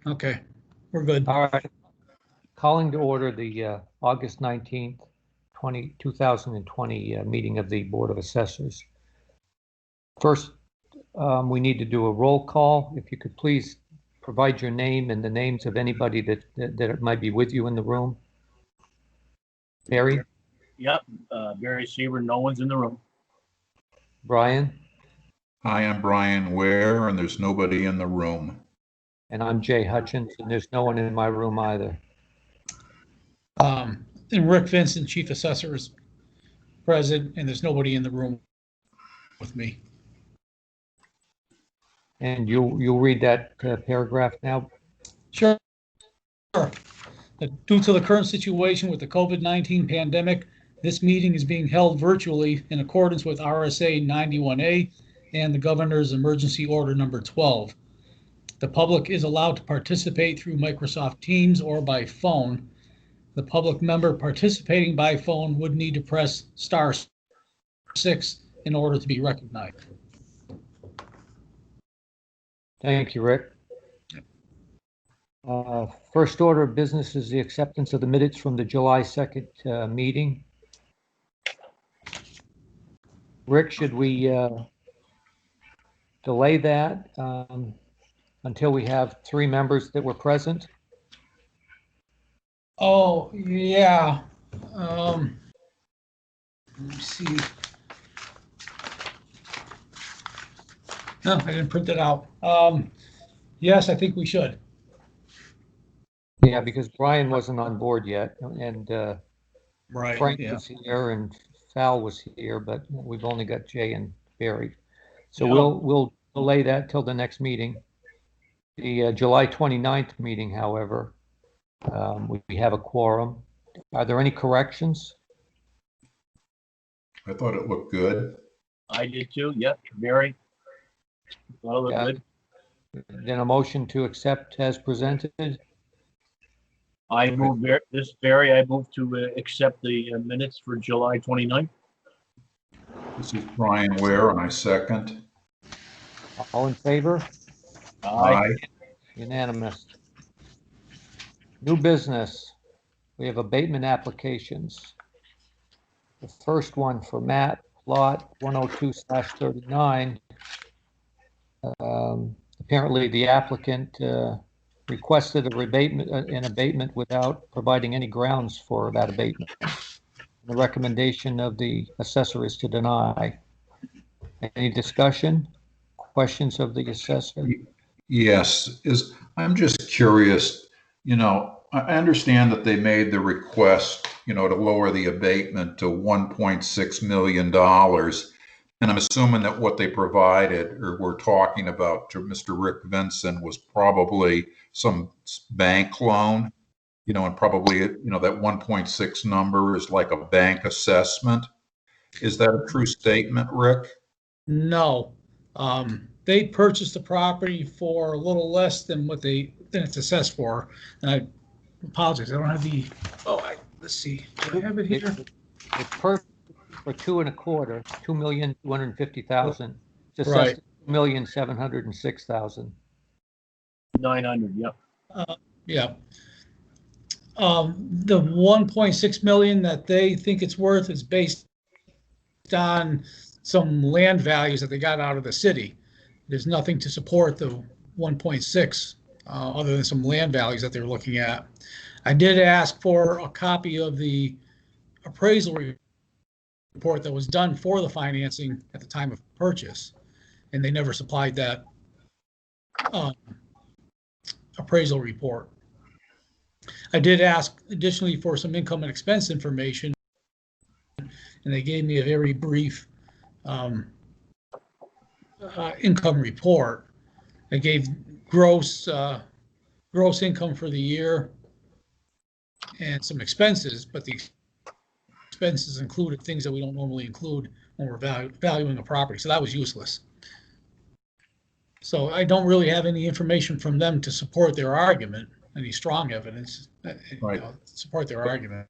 Okay, we're good. All right. Calling to order the August 19th, 2020 meeting of the Board of Assessors. First, we need to do a roll call. If you could please provide your name and the names of anybody that might be with you in the room. Barry? Yep, Barry Seaver, no one's in the room. Brian? Hi, I'm Brian Ware, and there's nobody in the room. And I'm Jay Hutchins, and there's no one in my room either. And Rick Vincent, Chief Assessor, is present, and there's nobody in the room with me. And you'll read that paragraph now? Sure. Due to the current situation with the COVID-19 pandemic, this meeting is being held virtually in accordance with RSA 91A and the Governor's Emergency Order number 12. The public is allowed to participate through Microsoft Teams or by phone. The public member participating by phone would need to press *6 in order to be recognized. Thank you, Rick. First order of business is the acceptance of the minutes from the July 2nd meeting. Rick, should we delay that until we have 3 members that were present? Oh, yeah. Let me see. No, I didn't print it out. Yes, I think we should. Yeah, because Brian wasn't on board yet, and Right. Frank Yeah. was here and Sal was here, but we've only got Jay and Barry. So Yeah. we'll delay that till the next meeting. The July 29th meeting, however, we have a quorum. Are there any corrections? I thought it looked good. I did too, yep, Barry. Well, look Yeah. good. Then a motion to accept as presented. I move, Barry, I move to accept the minutes for July 29th. This is Brian Ware, and I second. All in favor? Aye. Unanimous. New business. We have abatement applications. The first one for Matt, lot 102/39. Apparently the applicant requested an abatement without providing any grounds for that abatement. The recommendation of the assessor is to deny. Any discussion? Questions of the assessor? Yes, I'm just curious, I understand that they made the request, to lower the abatement to $1.6 million. And I'm assuming that what they provided or were talking about to Mr. Rick Vincent was probably some bank loan, and probably, that 1.6 number is like a bank assessment. Is that a true statement, Rick? No. They purchased the property for a little less than what it's assessed for. And I apologize, I don't have the, let's see, do I have it here? It's purchased for $2,250,000. It's Right. assessed at $2,706,000. 900, yep. Yeah. The 1.6 million that they think it's worth is based on some land values that they got out of the city. There's nothing to support the 1.6 other than some land values that they're looking at. I did ask for a copy of the appraisal report that was done for the financing at the time of purchase, and they never supplied that appraisal report. I did ask additionally for some income and expense information, and they gave me a very brief income report. They gave gross income for the year and some expenses, but the expenses included things that we don't normally include when we're valuing a property. So that was useless. So I don't really have any information from them to support their argument, any strong evidence Right. Support their argument.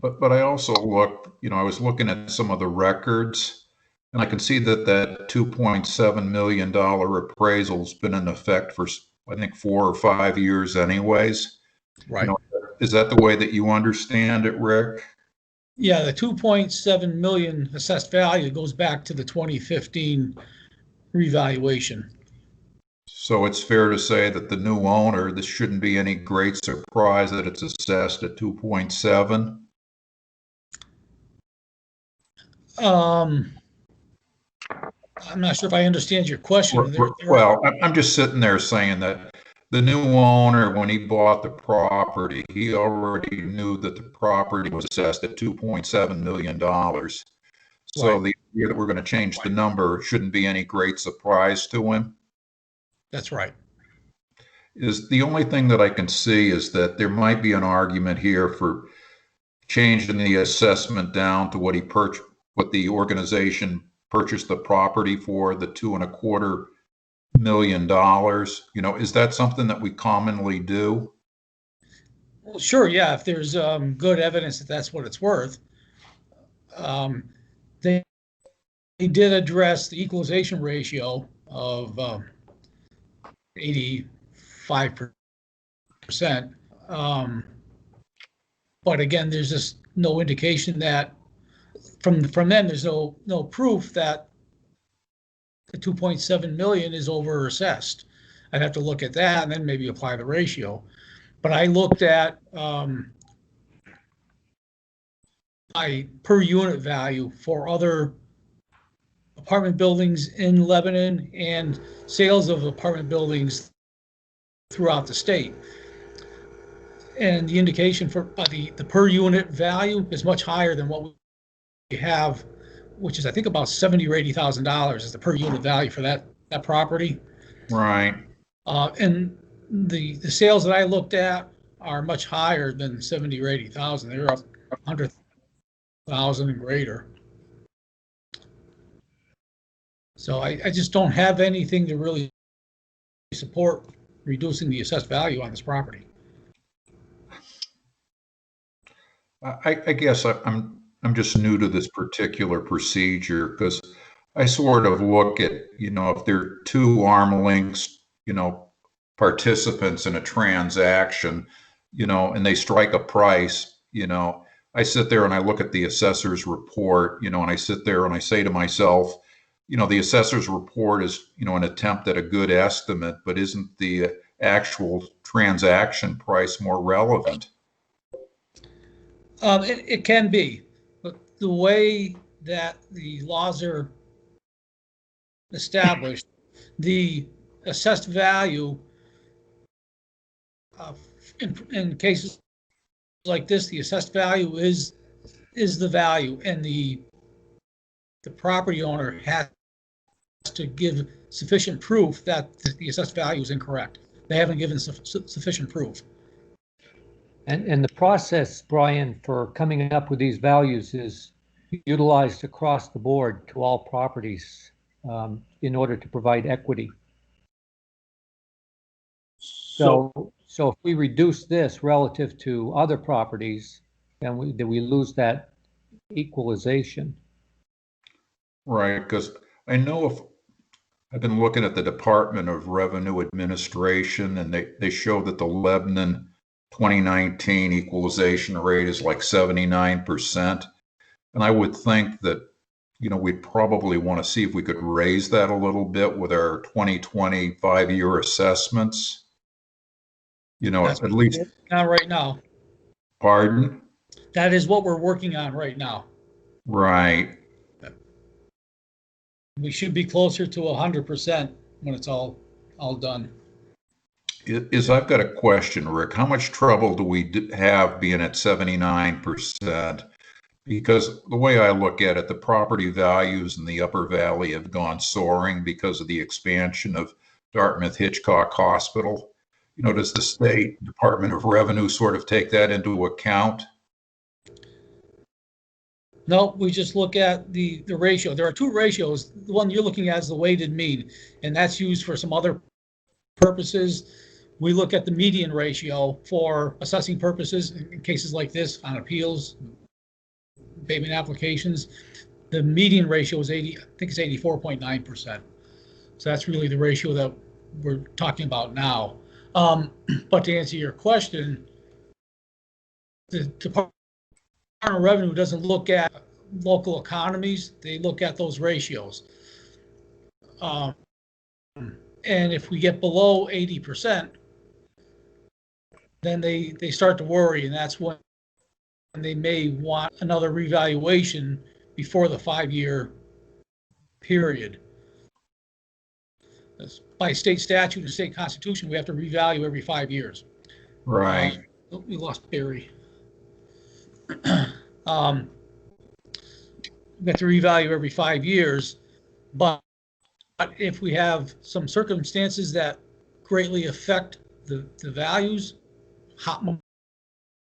But I also looked, I was looking at some of the records, and I can see that $2.7 million appraisal's been in effect for I think 4 or 5 years anyways. Right. Is that the way that you understand it, Rick? Yeah, the 2.7 million assessed value goes back to the 2015 revaluation. So it's fair to say that the new owner, this shouldn't be any great surprise that it's assessed at 2.7. I'm not sure if I understand your question. Well, I'm just sitting there saying that the new owner, when he bought the property, he already knew that the property was assessed at $2.7 million. So Right. the idea that we're going to change the number shouldn't be any great surprise to him. That's right. Is the only thing that I can see is that there might be an argument here for changing the assessment down to what the organization purchased the property for, the $2.25 million. Is that something that we commonly do? Well, sure, yeah, if there's good evidence that that's what it's worth. They did address the equalization ratio of 85%. But again, there's just no indication that from them, there's no proof that the 2.7 million is over assessed. I'd have to look at that and then maybe apply the ratio. But I looked at my per unit value for other apartment buildings in Lebanon and sales of apartment buildings throughout the state. And the indication for the per unit value is much higher than what we have, which is I think about $70,000 or $80,000 is the per unit value for that property. Right. And the sales that I looked at are much higher than 70 or 80,000. They're up 100,000 and greater. So I just don't have anything to really support reducing the assessed value on this property. I guess I'm just new to this particular procedure because I sort of look at, if there are two arm lengths, participants in a transaction, and they strike a price, I sit there and I look at the assessor's report, and I sit there and I say to myself, the assessor's report is, an attempt at a good estimate, but isn't the actual transaction price more relevant? It can be, but the way that the laws are established, the assessed value in cases like this, the assessed value is the value, and the property owner has to give sufficient proof that the assessed value is incorrect. They haven't given sufficient proof. And the process, Brian, for coming up with these values is utilized across the board to all properties in order to provide equity. So if we reduce this relative to other properties, then we lose that equalization. Right, because I know if I've been looking at the Department of Revenue Administration, and they show that the Lebanon 2019 equalization rate is like 79%. And I would think that, we'd probably want to see if we could raise that a little bit with our 2020 5-year assessments. That's at least. Not right now. Pardon? That is what we're working on right now. Right. We should be closer to 100% when it's all done. I've got a question, Rick. How much trouble do we have being at 79%? Because the way I look at it, the property values in the Upper Valley have gone soaring because of the expansion of Dartmouth Hitchcock Hospital. Does the State Department of Revenue sort of take that into account? No, we just look at the ratio. There are two ratios. The one you're looking at is the weighted mean, and that's used for some other purposes. We look at the median ratio for assessing purposes in cases like this on appeals, abatement applications. The median ratio is 84.9%. So that's really the ratio that we're talking about now. But to answer your question, the Department of Revenue doesn't look at local economies. They look at those ratios. And if we get below 80%, then they start to worry, and that's when they may want another revaluation before the 5-year period. By state statute and state constitution, we have to revalue every 5 years. Right. We lost Barry. We have to revalue every 5 years, but if we have some circumstances that greatly affect the values, hot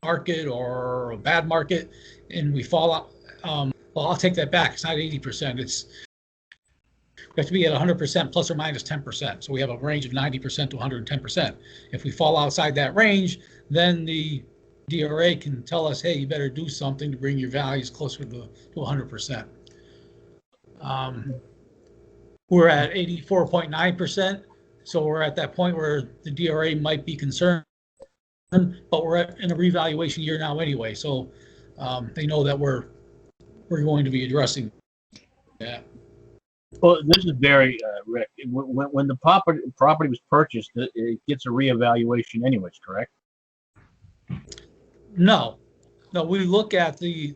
market or a bad market, and we fall out, well, I'll take that back. It's not 80%. We have to be at 100% plus or minus 10%. So we have a range of 90% to 110%. If we fall outside that range, then the DRA can tell us, hey, you better do something to bring your values closer to 100%. We're at 84.9%. So we're at that point where the DRA might be concerned, but we're in a revaluation year now anyway. So they know that we're going to be addressing that. Well, this is very, Rick, when the property was purchased, it gets a reevaluation anyways, correct? No, we look at the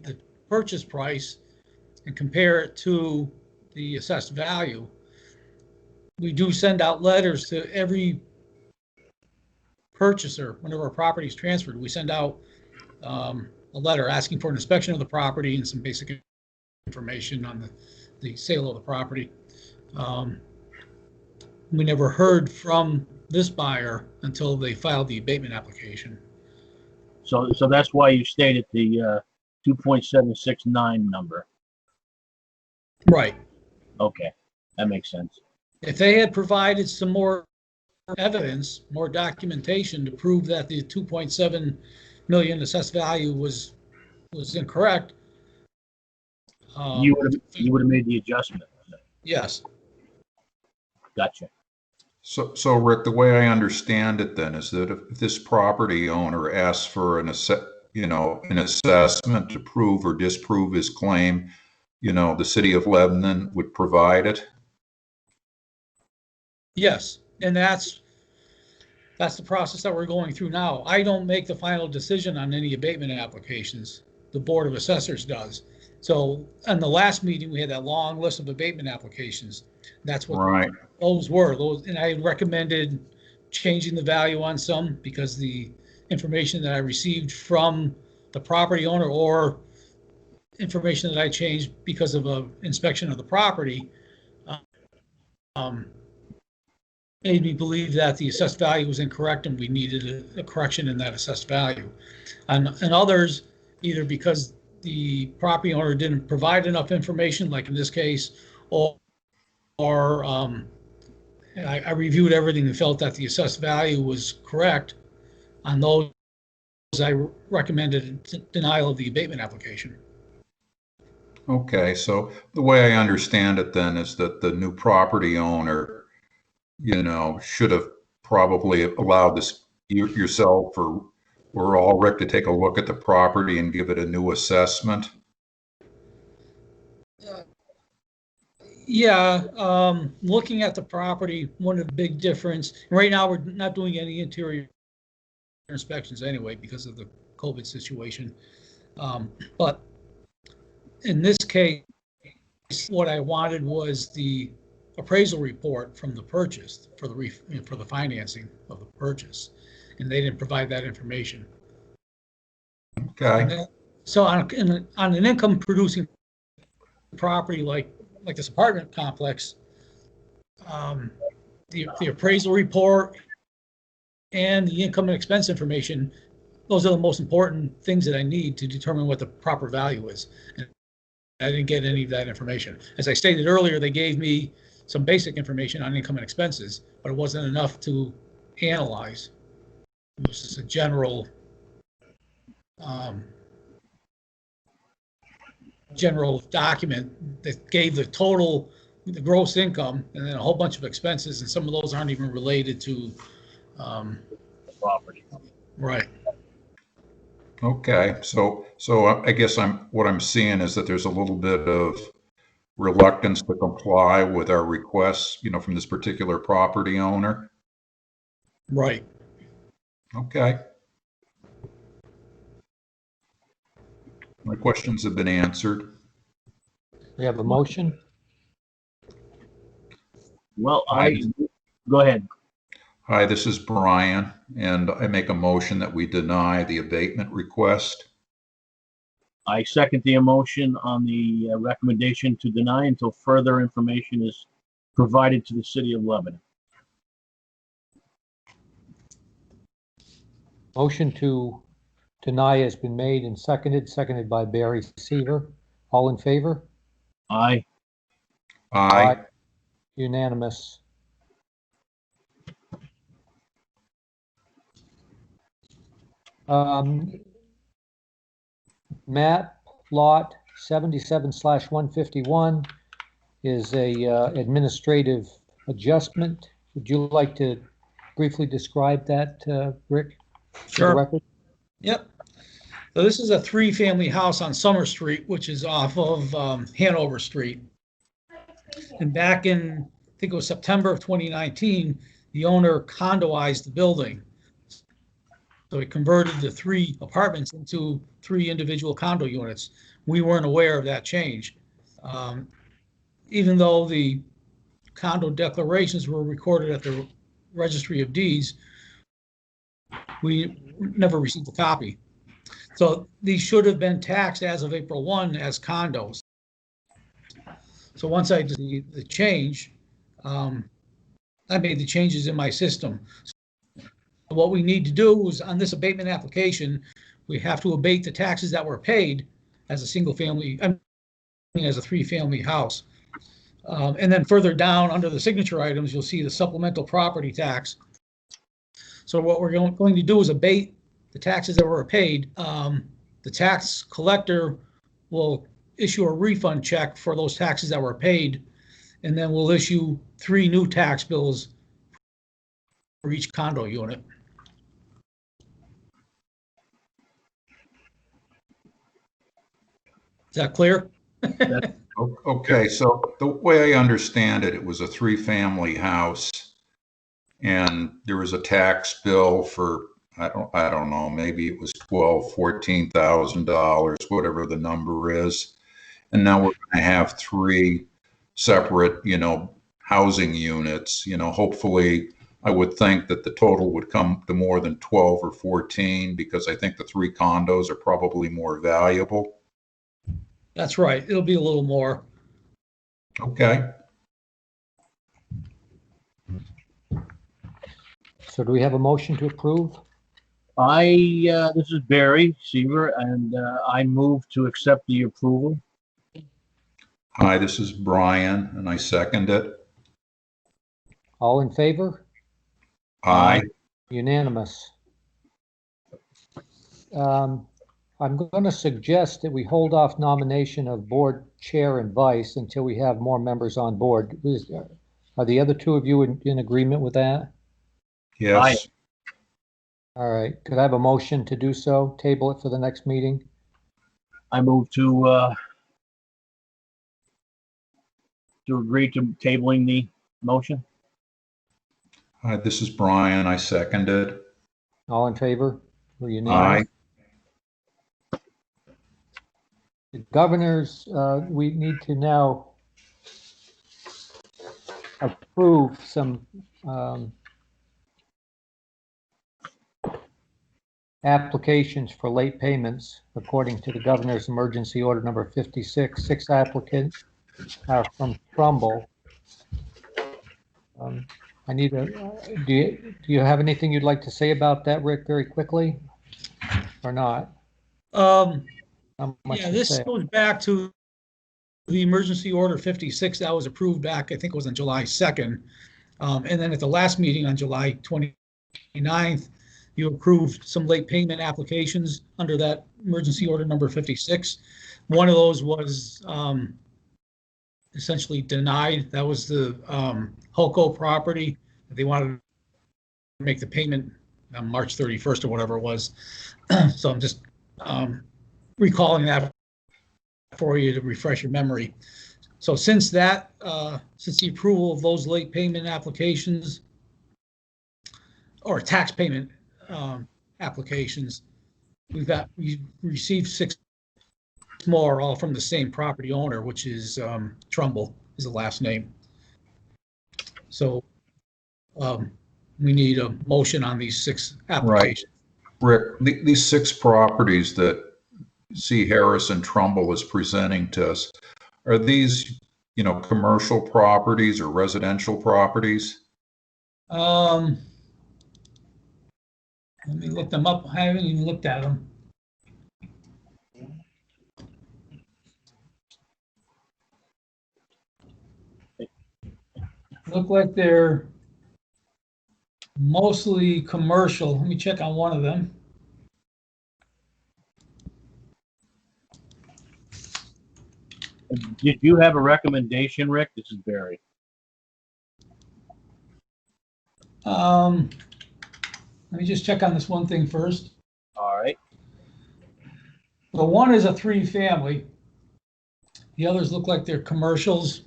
purchase price and compare it to the assessed value. We do send out letters to every purchaser whenever a property is transferred. We send out a letter asking for an inspection of the property and some basic information on the sale of the property. We never heard from this buyer until they filed the abatement application. So that's why you stated the 2.769 number. Right. Okay, that makes sense. If they had provided some more evidence, more documentation to prove that the 2.7 million assessed value was incorrect, You would have made the adjustment. yes. Gotcha. So Rick, the way I understand it then is that if this property owner asks for an assessment to prove or disprove his claim, the city of Lebanon would provide it. Yes, and that's the process that we're going through now. I don't make the final decision on any abatement applications. The Board of Assessors does. So in the last meeting, we had that long list of abatement applications. That's what Right. those were. And I recommended changing the value on some because the information that I received from the property owner or information that I changed because of an inspection of the property made me believe that the assessed value was incorrect and we needed a correction in that assessed value. And others, either because the property owner didn't provide enough information, like in this case, or I reviewed everything and felt that the assessed value was correct. On those, I recommended denial of the abatement application. Okay, so the way I understand it then is that the new property owner, should have probably allowed this yourself or all Rick to take a look at the property and give it a new assessment. Yeah, looking at the property, one of the big difference, right now we're not doing any interior inspections anyway because of the COVID situation. But in this case, what I wanted was the appraisal report from the purchase for the financing of the purchase, and they didn't provide that information. Okay. So on an income producing property like this apartment complex, the appraisal report and the income and expense information, those are the most important things that I need to determine what the proper value is. And I didn't get any of that information. As I stated earlier, they gave me some basic information on income and expenses, but it wasn't enough to analyze. It was just a general document that gave the total, the gross income, and then a whole bunch of expenses, and some of those aren't even related to The property. Right. Okay, so I guess what I'm seeing is that there's a little bit of reluctance to comply with our requests, from this particular property owner. Right. Okay. My questions have been answered. We have a motion. Well, go ahead. Hi, this is Brian, and I make a motion that we deny the abatement request. I second the motion on the recommendation to deny until further information is provided to the city of Lebanon. Motion to deny has been made and seconded by Barry Seaver. All in favor? Aye. Aye. Unanimous. Map lot 77/151 is a administrative adjustment. Would you like to briefly describe that, Rick? For the Sure. record? Yep. So this is a 3-family house on Summer Street, which is off of Hanover Street. And back in, I think it was September of 2019, the owner condoized the building. So he converted the 3 apartments into 3 individual condo units. We weren't aware of that change. Even though the condo declarations were recorded at the Registry of Deeds, we never received a copy. So these should have been taxed as of April 1 as condos. So once I did the change, I made the changes in my system. So what we need to do is on this abatement application, we have to abate the taxes that were paid as a single family, as a 3-family house. And then further down under the signature items, you'll see the supplemental property tax. So what we're going to do is abate the taxes that were paid. The tax collector will issue a refund check for those taxes that were paid, and then we'll issue 3 new tax bills for each condo unit. Is that clear? Okay, so the way I understand it, it was a 3-family house, and there was a tax bill for I don't know, maybe it was $14,000, whatever the number is, and now we're going to have 3 separate, housing units. Hopefully, I would think that the total would come to more than 12 or 14 because I think the 3 condos are probably more valuable. That's right. It'll be a little more. Okay. So do we have a motion to approve? This is Barry Seaver, and I move to accept the approval. Hi, this is Brian, and I second it. All in favor? Aye. Unanimous. I'm going to suggest that we hold off nomination of board chair and vice until we have more members on board. Are the other 2 of you in agreement with that? Yes. Aye. All right. Could I have a motion to do so? Table it for the next meeting? I move to agree to tabling the motion. Hi, this is Brian. I second it. All in favor? We're unanimous. Aye. The governors, we need to now approve some applications for late payments according to the governor's emergency order number 56. 6 applicants are from Trumbull. I need a, do you have anything you'd like to say about that, Rick, very quickly, or not? Yeah, this goes back to the emergency order 56 that was approved back, I think it was on July 2nd. And then at the last meeting on July 29th, you approved some late payment applications under that emergency order number 56. One of those was essentially denied. That was the Hulco property. They wanted make the payment on March 31st or whatever it was. So I'm just recalling that for you to refresh your memory. So since the approval of those late payment applications or tax payment applications, we've received 6 more, all from the same property owner, which is Trumbull is the last name. So we need a motion on these 6 applications. Rick, these 6 properties that C. Harris and Trumbull is presenting to us, are these, commercial properties or residential properties? Let me look them up. I haven't even looked at them. Look like they're mostly commercial. Let me check on one of them. Did you have a recommendation, Rick? This is Barry. Let me just check on this one thing first. All right. The one is a 3-family. The others look like they're commercials,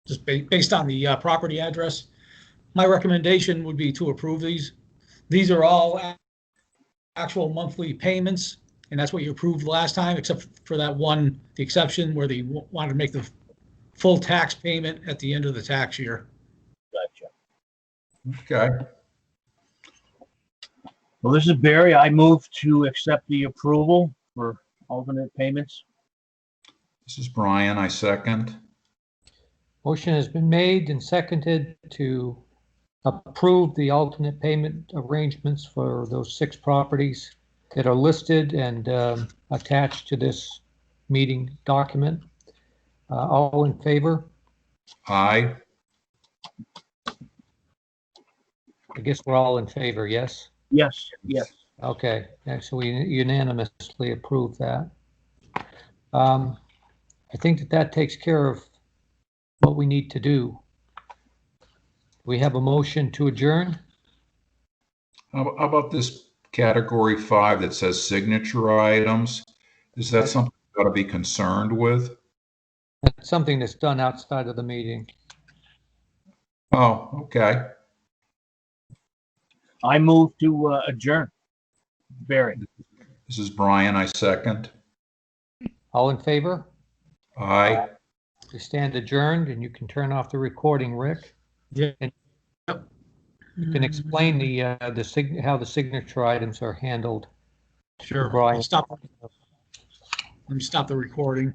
just based on the property address. My recommendation would be to approve these. These are all actual monthly payments, and that's what you approved last time, except for that one, the exception where they wanted to make the full tax payment at the end of the tax year. Gotcha. Okay. Well, this is Barry. I move to accept the approval for alternate payments. This is Brian. I second. Motion has been made and seconded to approve the alternate payment arrangements for those 6 properties that are listed and attached to this meeting document. All in favor? Aye. I guess we're all in favor, yes? Yes, yes. Okay, actually we unanimously approve that. I think that takes care of what we need to do. We have a motion to adjourn. How about this category 5 that says signature items? Is that something we ought to be concerned with? That's something that's done outside of the meeting. Oh, okay. I move to adjourn. Barry. This is Brian. I second. All in favor? Aye. We stand adjourned, and you can turn off the recording, Rick. Yeah. And you can explain how the signature items are handled. Sure. Brian. Let me stop the recording.